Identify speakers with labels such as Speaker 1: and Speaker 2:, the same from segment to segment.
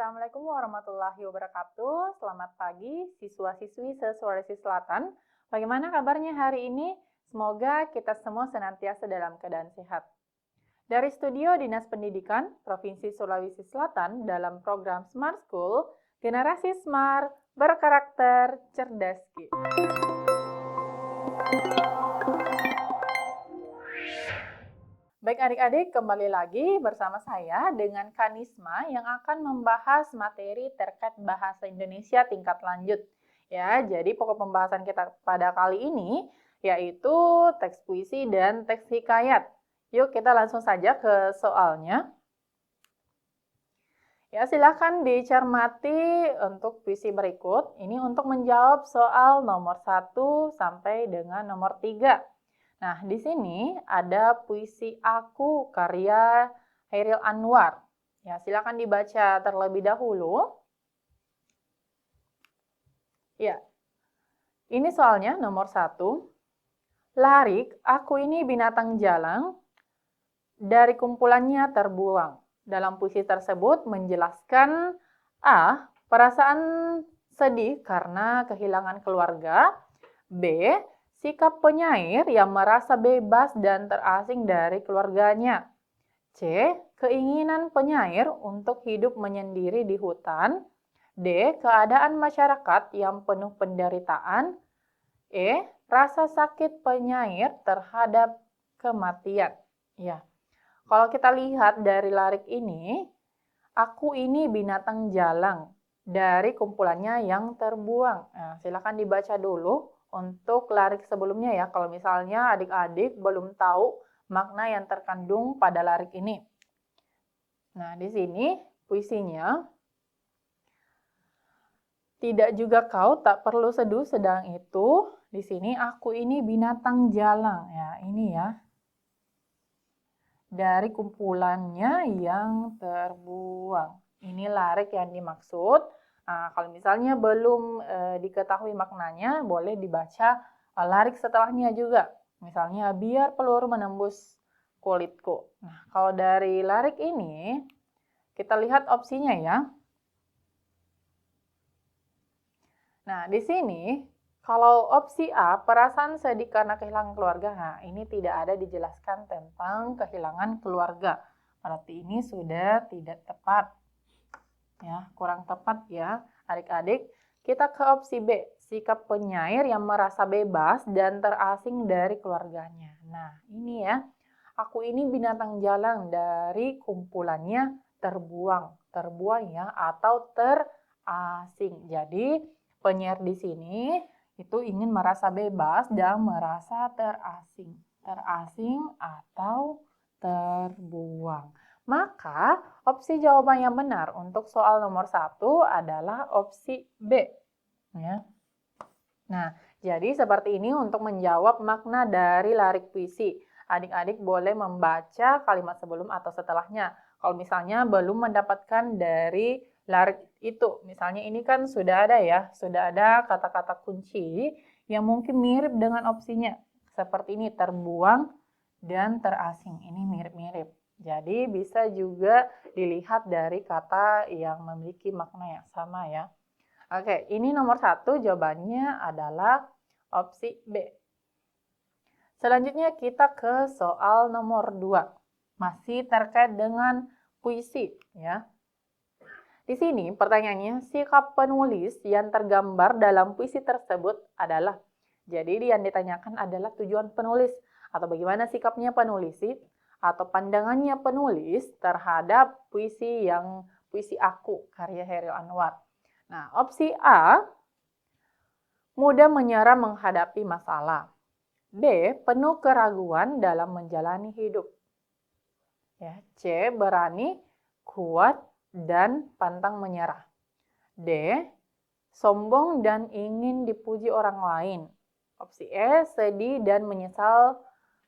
Speaker 1: Assalamualaikum warahmatullahi wabarakatuh. Selamat pagi siswa-siswi se-Sulawesi Selatan. Bagaimana kabarnya hari ini? Semoga kita semua senantiasa dalam keadaan sehat. Dari studio Dinas Pendidikan Provinsi Sulawesi Selatan dalam program Smart School, Generasi Smart berkarakter cerdas. Baik adik-adik, kembali lagi bersama saya dengan Kanisma yang akan membahas materi terkait bahasa Indonesia tingkat lanjut. Ya, jadi pokok pembahasan kita pada kali ini yaitu teks puisi dan teks hikayat. Yuk kita langsung saja ke soalnya. Ya, silakan dicermati untuk puisi berikut. Ini untuk menjawab soal nomor 1 sampai dengan nomor 3. Nah, di sini ada puisi Aku karya Hairil Anwar. Ya, silakan dibaca terlebih dahulu. Ya, ini soalnya nomor 1. Larik, aku ini binatang jalang, dari kumpulannya terbuang. Dalam puisi tersebut menjelaskan A. Perasaan sedih karena kehilangan keluarga. B. Sikap penyair yang merasa bebas dan terasing dari keluarganya. C. Keinginan penyair untuk hidup menyendiri di hutan. D. Keadaan masyarakat yang penuh penderitaan. E. Rasa sakit penyair terhadap kematian. Ya, kalau kita lihat dari lirik ini, aku ini binatang jalang dari kumpulannya yang terbuang. Nah, silakan dibaca dulu untuk lirik sebelumnya ya, kalau misalnya adik-adik belum tahu makna yang terkandung pada lirik ini. Nah, di sini puisinya, tidak juga kau tak perlu seduh sedang itu. Di sini aku ini binatang jalang ya, ini ya. Dari kumpulannya yang terbuang. Ini lirik yang dimaksud. Nah, kalau misalnya belum diketahui maknanya, boleh dibaca lirik setelahnya juga. Misalnya, biar peluru menembus kulitku. Nah, kalau dari lirik ini, kita lihat opsinya ya. Nah, di sini, kalau opsi A, perasaan sedih karena kehilangan keluarga, nah ini tidak ada dijelaskan tentang kehilangan keluarga. Berarti ini sudah tidak tepat. Ya, kurang tepat ya adik-adik. Kita ke opsi B, sikap penyair yang merasa bebas dan terasing dari keluarganya. Nah, ini ya, aku ini binatang jalang dari kumpulannya terbuang. Terbuang ya, atau terasing. Jadi, penyair di sini itu ingin merasa bebas dan merasa terasing. Terasing atau terbuang. Maka opsi jawaban yang benar untuk soal nomor 1 adalah opsi B. Ya. Nah, jadi seperti ini untuk menjawab makna dari lirik puisi. Adik-adik boleh membaca kalimat sebelum atau setelahnya. Kalau misalnya belum mendapatkan dari lirik itu. Misalnya ini kan sudah ada ya, sudah ada kata-kata kunci yang mungkin mirip dengan opsinya. Seperti ini, terbuang dan terasing. Ini mirip-mirip. Jadi bisa juga dilihat dari kata yang memiliki makna yang sama ya. Oke, ini nomor 1 jawabannya adalah opsi B. Selanjutnya kita ke soal nomor 2. Masih terkait dengan puisi ya. Di sini pertanyaannya, sikap penulis yang tergambar dalam puisi tersebut adalah. Jadi yang ditanyakan adalah tujuan penulis atau bagaimana sikapnya penulis atau pandangannya penulis terhadap puisi Aku karya Hairil Anwar. Nah, opsi A, mudah menyerah menghadapi masalah. B, penuh keraguan dalam menjalani hidup. Ya, C, berani, kuat, dan pantang menyerah. D, sombong dan ingin dipuji orang lain. Opsi E, sedih dan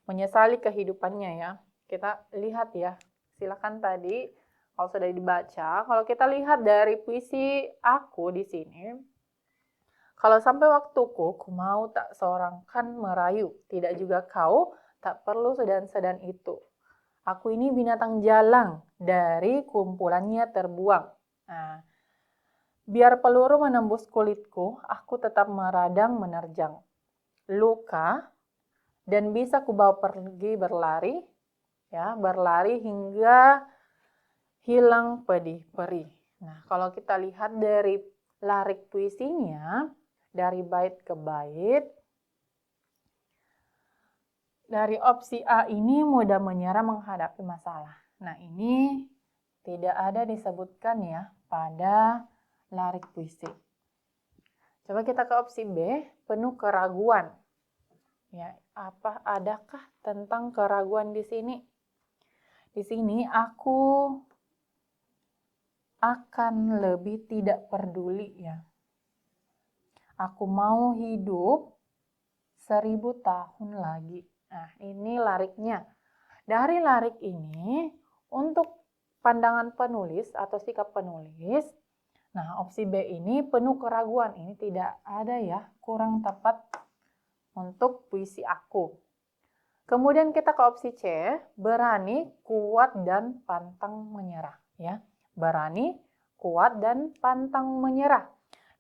Speaker 1: menyesali kehidupannya ya. Kita lihat ya, silakan tadi kalau sudah dibaca. Kalau kita lihat dari puisi Aku di sini, kalau sampai waktuku, ku mau tak seorang kan merayu, tidak juga kau, tak perlu sedan-sedan itu. Aku ini binatang jalang, dari kumpulannya terbuang. Nah, Biar peluru menembus kulitku, aku tetap meradang menerjang. Luka, dan bisa kubawa pergi berlari, ya, berlari hingga hilang pedih perih. Nah, kalau kita lihat dari larik puisinya, dari bait ke bait, dari opsi A ini mudah menyerah menghadapi masalah. Nah, ini tidak ada disebutkan ya pada larik puisi. Coba kita ke opsi B, penuh keraguan. Ya, adakah tentang keraguan di sini? Di sini aku akan lebih tidak peduli ya. Aku mau hidup 1000 tahun lagi. Nah, ini lariknya. Dari larik ini, untuk pandangan penulis atau sikap penulis, nah opsi B ini penuh keraguan. Ini tidak ada ya, kurang tepat untuk puisi aku. Kemudian kita ke opsi C, berani, kuat, dan pantang menyerah. Ya, berani, kuat, dan pantang menyerah.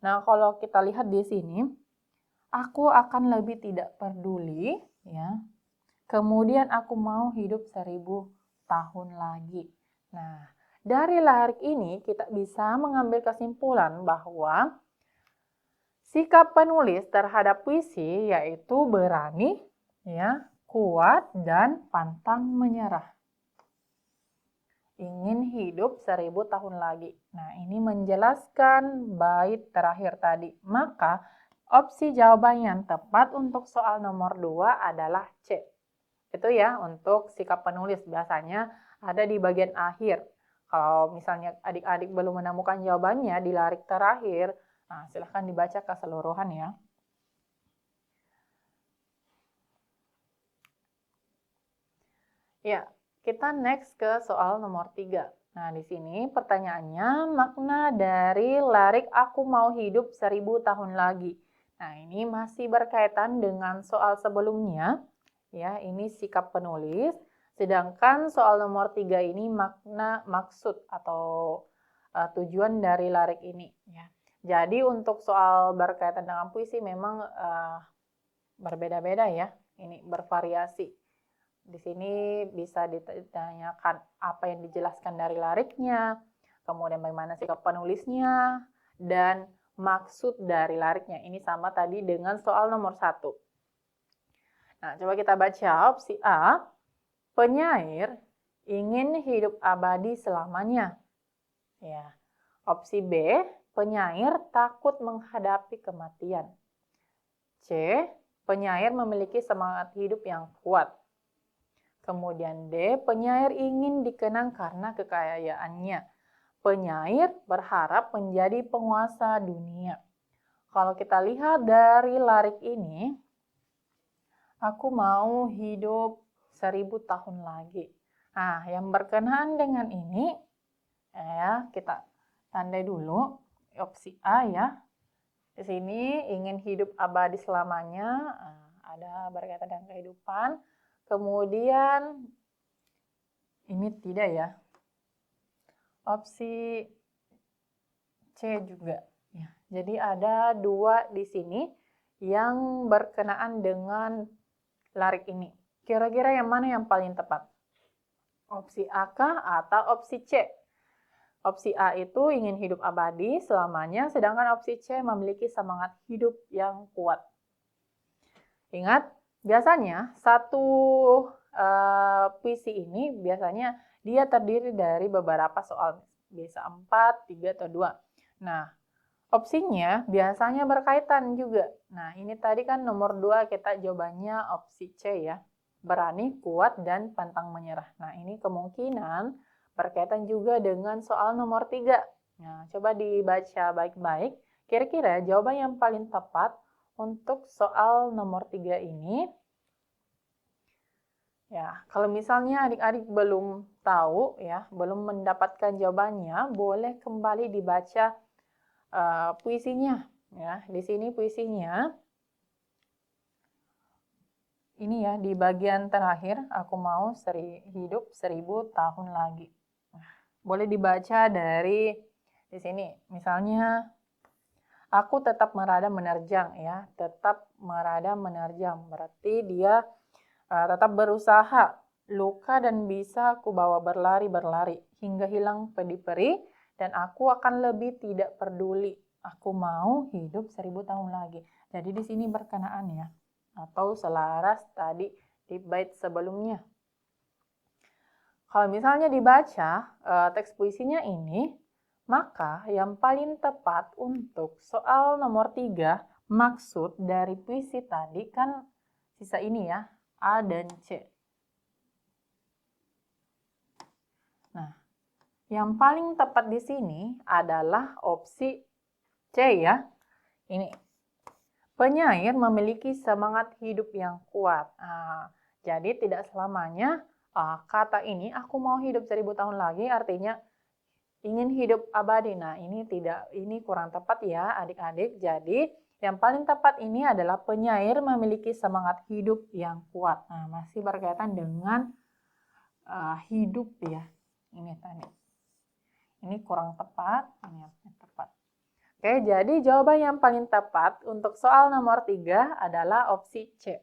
Speaker 1: Nah, kalau kita lihat di sini, aku akan lebih tidak peduli, ya. Kemudian aku mau hidup 1000 tahun lagi. Nah, dari larik ini kita bisa mengambil kesimpulan bahwa sikap penulis terhadap puisi yaitu berani, ya, kuat, dan pantang menyerah. Ingin hidup 1000 tahun lagi. Nah, ini menjelaskan bait terakhir tadi. Maka, opsi jawaban yang tepat untuk soal nomor 2 adalah C. Itu ya, untuk sikap penulis biasanya ada di bagian akhir. Kalau misalnya adik-adik belum menemukan jawabannya di larik terakhir, nah silahkan dibaca keseluruhan ya. Ya, kita next ke soal nomor 3. Nah, di sini pertanyaannya, makna dari larik aku mau hidup 1000 tahun lagi. Nah, ini masih berkaitan dengan soal sebelumnya. Ya, ini sikap penulis. Sedangkan soal nomor 3 ini makna maksud atau tujuan dari larik ini. Ya. Jadi untuk soal berkaitan dengan puisi memang berbeda-beda ya. Ini bervariasi. Di sini bisa ditanyakan apa yang dijelaskan dari lariknya, kemudian bagaimana sikap penulisnya, dan maksud dari lariknya. Ini sama tadi dengan soal nomor 1. Nah, coba kita baca opsi A. Penyair ingin hidup abadi selamanya. Ya. Opsi B. Penyair takut menghadapi kematian. C. Penyair memiliki semangat hidup yang kuat. Kemudian D, penyair ingin dikenang karena kekayaannya. Penyair berharap menjadi penguasa dunia. Kalau kita lihat dari larik ini, aku mau hidup 1000 tahun lagi. Nah, yang berkenaan dengan ini, ya kita tandai dulu opsi A ya. Di sini ingin hidup abadi selamanya, ada berkaitan dengan kehidupan. Kemudian ini tidak ya. Opsi C juga. Ya. Jadi ada 2 di sini yang berkenaan dengan larik ini. Kira-kira yang mana yang paling tepat? Opsi A kah atau opsi C? Opsi A itu ingin hidup abadi selamanya, sedangkan opsi C memiliki semangat hidup yang kuat. Ingat, biasanya satu puisi ini biasanya dia terdiri dari beberapa soal, bisa 4, 3, atau 2. Nah, opsinya biasanya berkaitan juga. Nah, ini tadi kan nomor 2 kita jawabannya opsi C ya. Berani, kuat, dan pantang menyerah. Nah, ini kemungkinan berkaitan juga dengan soal nomor 3. Nah, coba dibaca baik-baik. Kira-kira jawaban yang paling tepat untuk soal nomor 3 ini, ya, kalau misalnya adik-adik belum tahu ya, belum mendapatkan jawabannya, boleh kembali dibaca puisinya ya. Di sini puisinya ini ya, di bagian terakhir, aku mau hidup 1000 tahun lagi. Boleh dibaca dari di sini. Misalnya Aku tetap merada menerjang ya, tetap merada menerjang. Berarti dia tetap berusaha. Luka dan bisa aku bawa berlari-berlari hingga hilang peri-peri dan aku akan lebih tidak peduli. Aku mau hidup 1000 tahun lagi. Jadi di sini berkenaan ya, atau selaras tadi di bait sebelumnya. Kalau misalnya dibaca teks puisinya ini, maka yang paling tepat untuk soal nomor 3, maksud dari puisi tadi kan sisa ini ya, A dan C. Nah, yang paling tepat di sini adalah opsi C ya. Ini, penyair memiliki semangat hidup yang kuat. Nah, jadi tidak selamanya kata ini, aku mau hidup 1000 tahun lagi, artinya ingin hidup abadi. Nah, ini kurang tepat ya adik-adik. Jadi, yang paling tepat ini adalah penyair memiliki semangat hidup yang kuat. Nah, masih berkaitan dengan hidup ya. Ini tadi. Ini kurang tepat, ini yang tepat. Oke, jadi jawaban yang paling tepat untuk soal nomor 3 adalah opsi C.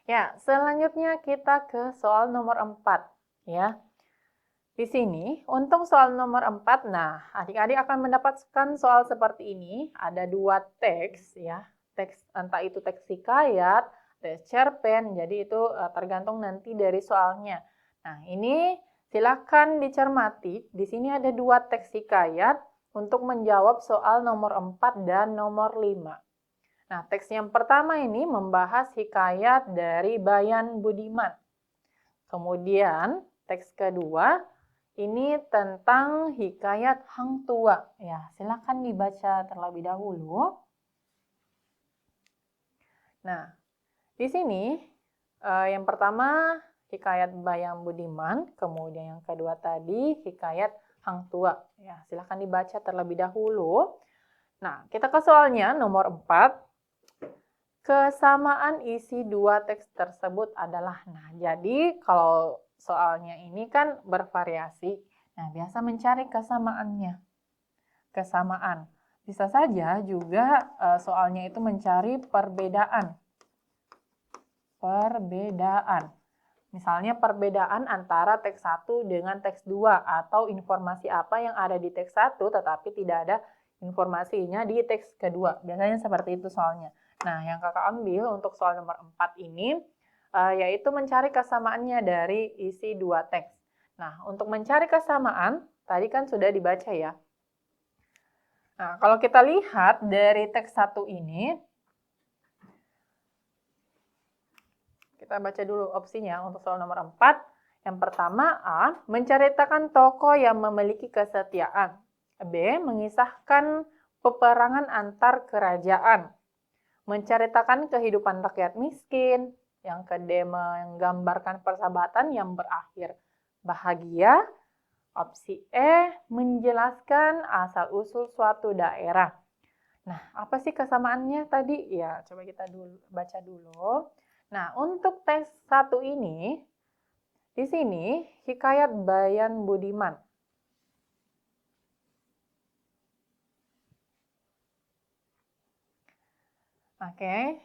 Speaker 1: Ya, selanjutnya kita ke soal nomor 4 ya. Di sini, untuk soal nomor 4, nah adik-adik akan mendapatkan soal seperti ini. Ada 2 teks ya, teks entah itu teks hikayat, teks cerpen, jadi itu tergantung nanti dari soalnya. Nah ini silakan dicermati, di sini ada 2 teks hikayat untuk menjawab soal nomor 4 dan nomor 5. Nah teks yang pertama ini membahas hikayat dari Bayan Budiman. Kemudian teks kedua ini tentang hikayat Hang Tua. Ya, silakan dibaca terlebih dahulu. Nah, di sini yang pertama hikayat Bayan Budiman, kemudian yang kedua tadi hikayat Hang Tua. Ya, silakan dibaca terlebih dahulu. Nah, kita ke soalnya nomor 4. Kesamaan isi 2 teks tersebut adalah, nah jadi kalau soalnya ini kan bervariasi. Nah, biasa mencari kesamaannya. Kesamaan. Bisa saja juga soalnya itu mencari perbedaan. Perbedaan. Misalnya perbedaan antara teks 1 dengan teks 2 atau informasi apa yang ada di teks 1 tetapi tidak ada informasinya di teks kedua. Biasanya seperti itu soalnya. Nah, yang kakak ambil untuk soal nomor 4 ini yaitu mencari kesamaannya dari isi 2 teks. Nah, untuk mencari kesamaan, tadi kan sudah dibaca ya. Nah, kalau kita lihat dari teks 1 ini, kita baca dulu opsinya untuk soal nomor 4. Yang pertama A, menceritakan tokoh yang memiliki kesetiaan. B, mengisahkan peperangan antar kerajaan. Menceritakan kehidupan rakyat miskin. Yang kedua, menggambarkan persahabatan yang berakhir bahagia. Opsi E, menjelaskan asal-usul suatu daerah. Nah, apa sih kesamaannya tadi? Ya, coba kita baca dulu. Nah, untuk teks 1 ini, di sini hikayat Bayan Budiman. Oke.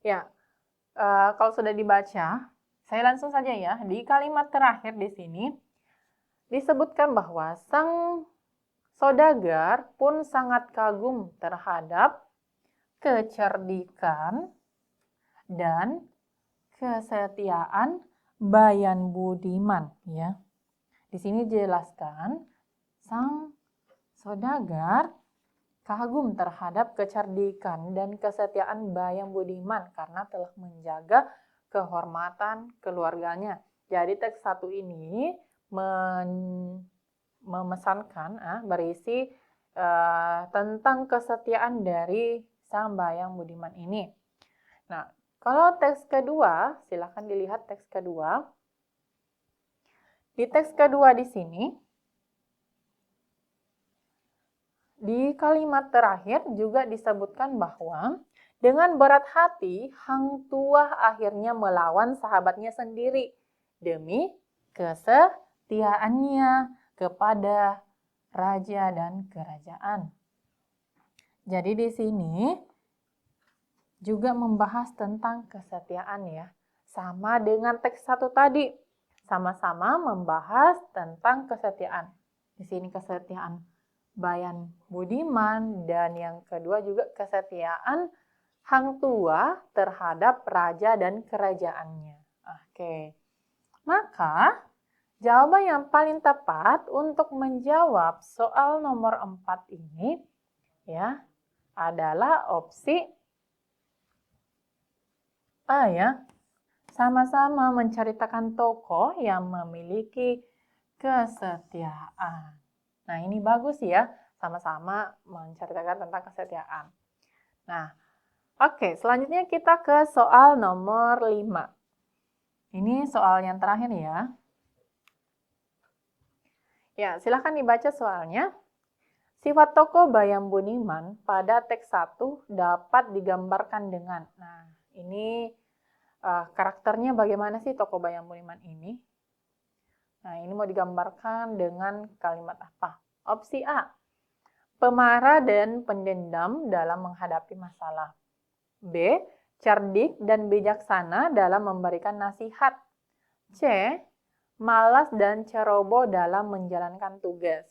Speaker 1: Ya, kalau sudah dibaca, saya langsung saja ya. Di kalimat terakhir di sini disebutkan bahwa sang saudagar pun sangat kagum terhadap kecerdikan dan kesetiaan Bayan Budiman ya. Di sini dijelaskan sang saudagar kagum terhadap kecerdikan dan kesetiaan Bayan Budiman karena telah menjaga kehormatan keluarganya. Jadi teks 1 ini memesankan berisi tentang kesetiaan dari sang Bayan Budiman ini. Nah, kalau teks kedua, silakan dilihat teks kedua. Di teks kedua di sini, di kalimat terakhir juga disebutkan bahwa dengan berat hati, Hang Tuah akhirnya melawan sahabatnya sendiri demi kesetiaannya kepada raja dan kerajaan. Jadi di sini juga membahas tentang kesetiaan ya. Sama dengan teks 1 tadi. Sama-sama membahas tentang kesetiaan. Di sini kesetiaan Bayan Budiman dan yang kedua juga kesetiaan Hang Tuah terhadap raja dan kerajaannya. Oke. Maka jawaban yang paling tepat untuk menjawab soal nomor 4 ini ya adalah opsi A ya. Sama-sama menceritakan tokoh yang memiliki kesetiaan. Nah, ini bagus ya, sama-sama menceritakan tentang kesetiaan. Nah, oke, selanjutnya kita ke soal nomor 5. Ini soal yang terakhir ya. Ya, silahkan dibaca soalnya. Sifat tokoh Bayan Budiman pada teks 1 dapat digambarkan dengan. Nah, ini karakternya bagaimana sih tokoh Bayan Budiman ini? Nah, ini mau digambarkan dengan kalimat apa? Opsi A, pemarah dan pendendam dalam menghadapi masalah. B, cerdik dan bijaksana dalam memberikan nasihat. C, malas dan ceroboh dalam menjalankan tugas.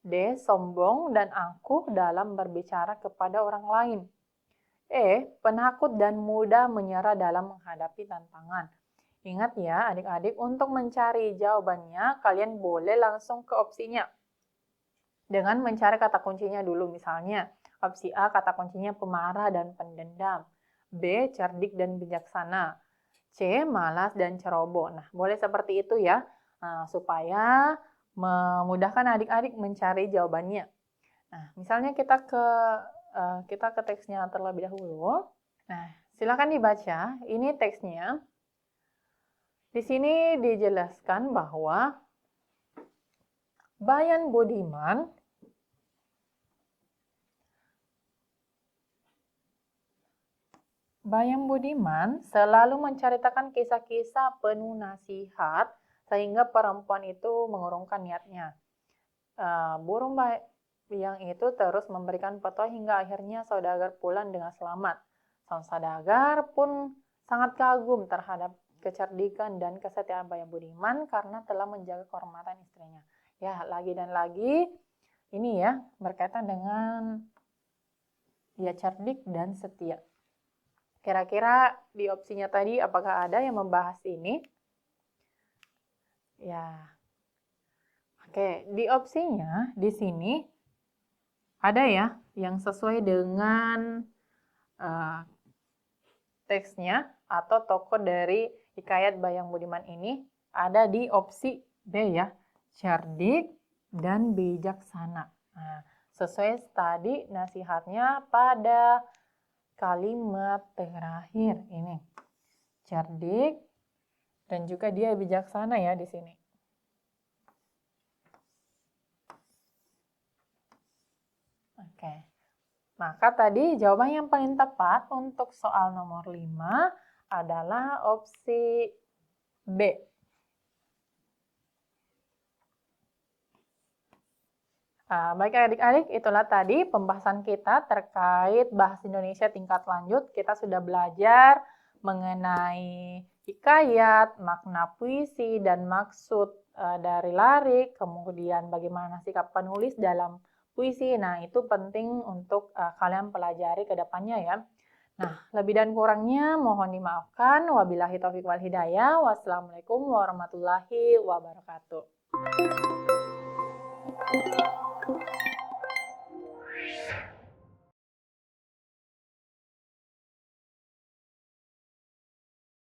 Speaker 1: D, sombong dan angkuh dalam berbicara kepada orang lain. E, penakut dan mudah menyerah dalam menghadapi tantangan. Ingat ya adik-adik, untuk mencari jawabannya kalian boleh langsung ke opsinya. Dengan mencari kata kuncinya dulu, misalnya opsi A kata kuncinya pemarah dan pendendam. B, cerdik dan bijaksana. C, malas dan ceroboh. Nah, boleh seperti itu ya, supaya memudahkan adik-adik mencari jawabannya. Nah, misalnya kita ke teksnya terlebih dahulu. Nah, silakan dibaca. Ini teksnya. Di sini dijelaskan bahwa Bayan Budiman selalu menceritakan kisah-kisah penuh nasihat sehingga perempuan itu mengurungkan niatnya. Burung yang itu terus memberikan petua hingga akhirnya saudagar pulang dengan selamat. Sang saudagar pun sangat kagum terhadap kecerdikan dan kesetiaan Bayan Budiman karena telah menjaga kehormatan istrinya. Ya, lagi dan lagi ini ya berkaitan dengan dia cerdik dan setia. Kira-kira di opsinya tadi apakah ada yang membahas ini? Ya. Oke, di opsinya di sini ada ya yang sesuai dengan teksnya atau tokoh dari hikayat Bayan Budiman ini ada di opsi B ya, cerdik dan bijaksana. Nah, sesuai tadi nasihatnya pada kalimat terakhir ini. Cerdik dan juga dia bijaksana ya di sini. Oke. Maka tadi jawaban yang paling tepat untuk soal nomor 5 adalah opsi B. Baik adik-adik, itulah tadi pembahasan kita terkait bahasa Indonesia tingkat lanjut. Kita sudah belajar mengenai hikayat, makna puisi, dan maksud dari lirik, kemudian bagaimana sikap penulis dalam puisi. Nah, itu penting untuk kalian pelajari ke depannya ya. Nah, lebih dan kurangnya mohon dimaafkan. Wabillahi taufiq wal hidayah. Wassalamualaikum warahmatullahi wabarakatuh.